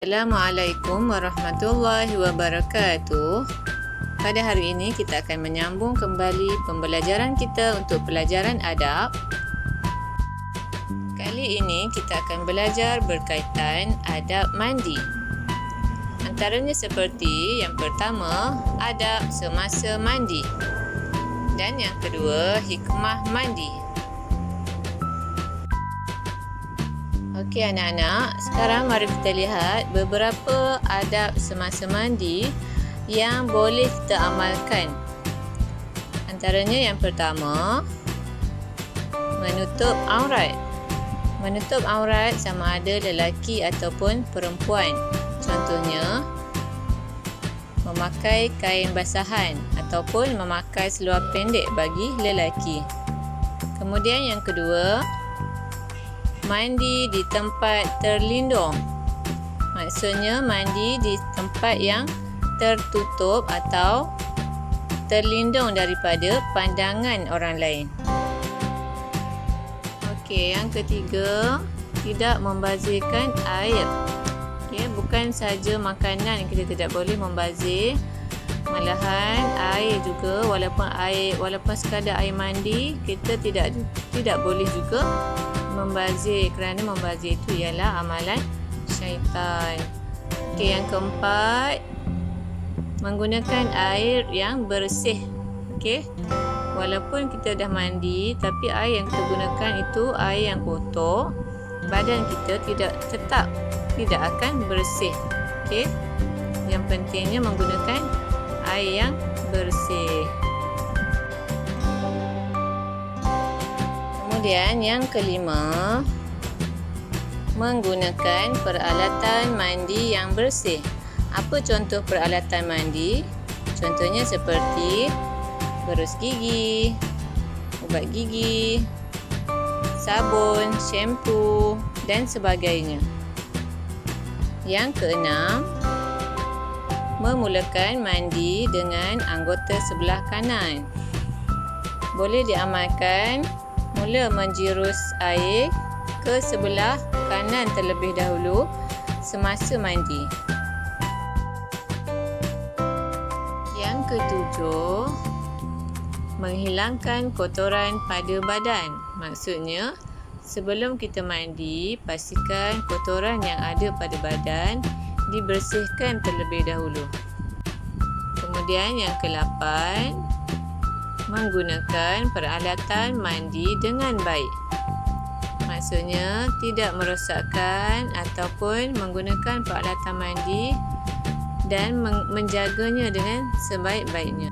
Assalamualaikum warahmatullahi wabarakatuh. Pada hari ini kita akan menyambung kembali pembelajaran kita untuk pelajaran adab. Kali ini kita akan belajar berkaitan adab mandi. Antaranya seperti yang pertama, adab semasa mandi. Dan yang kedua, hikmah mandi. Okey anak-anak, sekarang mari kita lihat beberapa adab semasa mandi yang boleh kita amalkan. Antaranya yang pertama, menutup aurat. Menutup aurat sama ada lelaki ataupun perempuan. Contohnya, memakai kain basahan ataupun memakai seluar pendek bagi lelaki. Kemudian yang kedua, mandi di tempat terlindung. Maksudnya mandi di tempat yang tertutup atau terlindung daripada pandangan orang lain. Okey, yang ketiga, tidak membazirkan air. Okey, bukan saja makanan yang kita tidak boleh membazir, malahan air juga, walaupun sekadar air mandi, kita tidak boleh juga membazir, kerana membazir itu ialah amalan syaitan. Okey, yang keempat, menggunakan air yang bersih. Okey, walaupun kita dah mandi, tapi air yang kita gunakan itu air yang kotor, badan kita tetap tidak akan bersih. Okey, yang pentingnya menggunakan air yang bersih. Kemudian yang kelima, menggunakan peralatan mandi yang bersih. Apa contoh peralatan mandi? Contohnya seperti berus gigi, ubat gigi, sabun, shampoo dan sebagainya. Yang keenam, memulakan mandi dengan anggota sebelah kanan. Boleh diamalkan mula menjirus air ke sebelah kanan terlebih dahulu semasa mandi. Yang ketujuh, menghilangkan kotoran pada badan. Maksudnya, sebelum kita mandi, pastikan kotoran yang ada pada badan dibersihkan terlebih dahulu. Kemudian yang ke-8, menggunakan peralatan mandi dengan baik. Maksudnya tidak merosakkan ataupun menggunakan peralatan mandi dan menjaganya dengan sebaik-baiknya.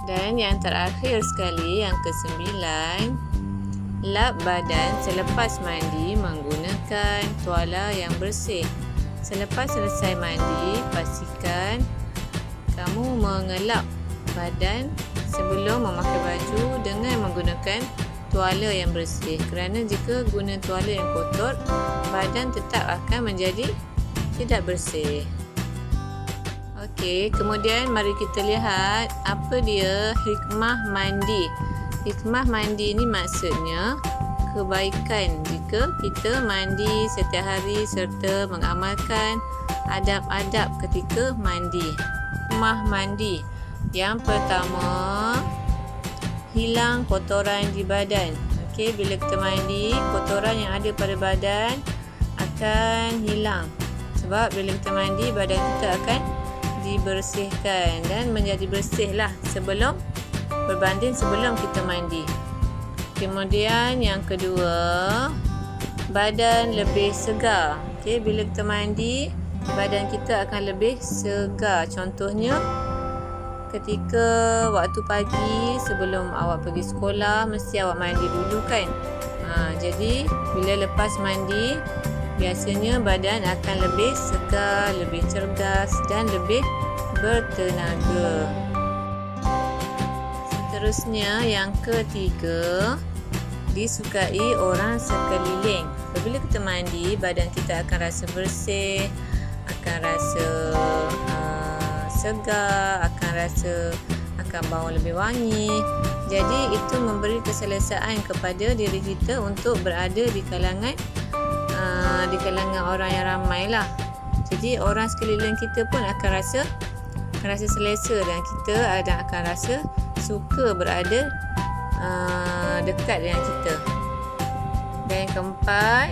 Dan yang terakhir sekali, yang ke-9, lap badan selepas mandi menggunakan tuala yang bersih. Selepas selesai mandi, pastikan kamu mengelap badan sebelum memakai baju dengan menggunakan tuala yang bersih. Kerana jika guna tuala yang kotor, badan tetap akan menjadi tidak bersih. Okey, kemudian mari kita lihat apa dia hikmah mandi. Hikmah mandi ini maksudnya kebaikan jika kita mandi setiap hari serta mengamalkan adab-adab ketika mandi. Hikmah mandi. Yang pertama, hilang kotoran di badan. Okey, bila kita mandi, kotoran yang ada pada badan akan hilang. Sebab bila kita mandi, badan kita akan dibersihkan dan menjadi bersihlah berbanding sebelum kita mandi. Kemudian yang kedua, badan lebih segar. Okey, bila kita mandi, badan kita akan lebih segar. Contohnya, ketika waktu pagi sebelum awak pergi sekolah, mesti awak mandi dulu kan. Jadi bila lepas mandi, biasanya badan akan lebih segar, lebih cergas dan lebih bertenaga. Seterusnya yang ketiga, disukai orang sekeliling. Apabila kita mandi, badan kita akan rasa bersih, akan rasa segar, akan bau lebih wangi. Jadi itu memberi keselesaan kepada diri kita untuk berada di kalangan orang yang ramai lah. Jadi orang sekeliling kita pun akan rasa selesa, dan kita akan rasa suka berada dekat dengan kita. Dan yang keempat,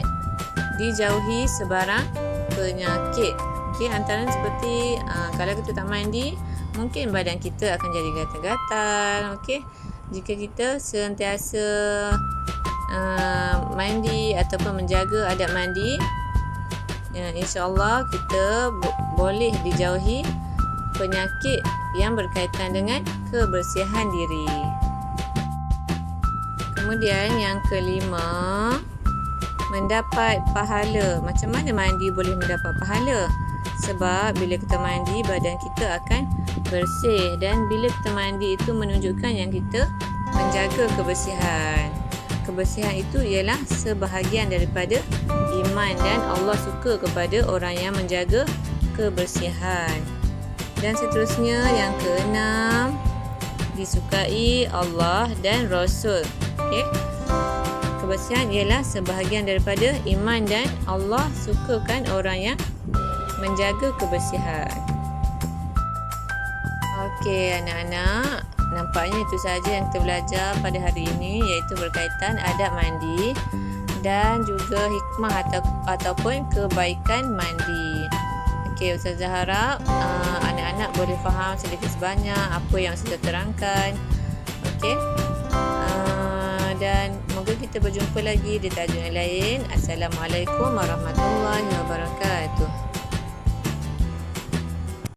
dijauhi sebarang penyakit. Okey, antara seperti kalau kita tak mandi, mungkin badan kita akan jadi gatal-gatal. Okey, jika kita sentiasa mandi ataupun menjaga adab mandi, insya-Allah kita boleh dijauhi penyakit yang berkaitan dengan kebersihan diri. Kemudian yang kelima, mendapat pahala. Macam mana mandi boleh mendapat pahala? Sebab bila kita mandi, badan kita akan bersih, dan bila kita mandi itu menunjukkan yang kita menjaga kebersihan. Kebersihan itu ialah sebahagian daripada iman, dan Allah suka kepada orang yang menjaga kebersihan. Dan seterusnya yang keenam, disukai Allah dan Rasul. Okey. Kebersihan ialah sebahagian daripada iman, dan Allah sukakan orang yang menjaga kebersihan. Okey anak-anak, nampaknya itu sahaja yang kita belajar pada hari ini, iaitu berkaitan adab mandi dan juga hikmah ataupun kebaikan mandi. Okey, Ustazah harap anak-anak boleh faham sedikit sebanyak apa yang saya terangkan. Okey. Dan moga kita berjumpa lagi di tajuk yang lain. Assalamualaikum warahmatullahi wabarakatuh.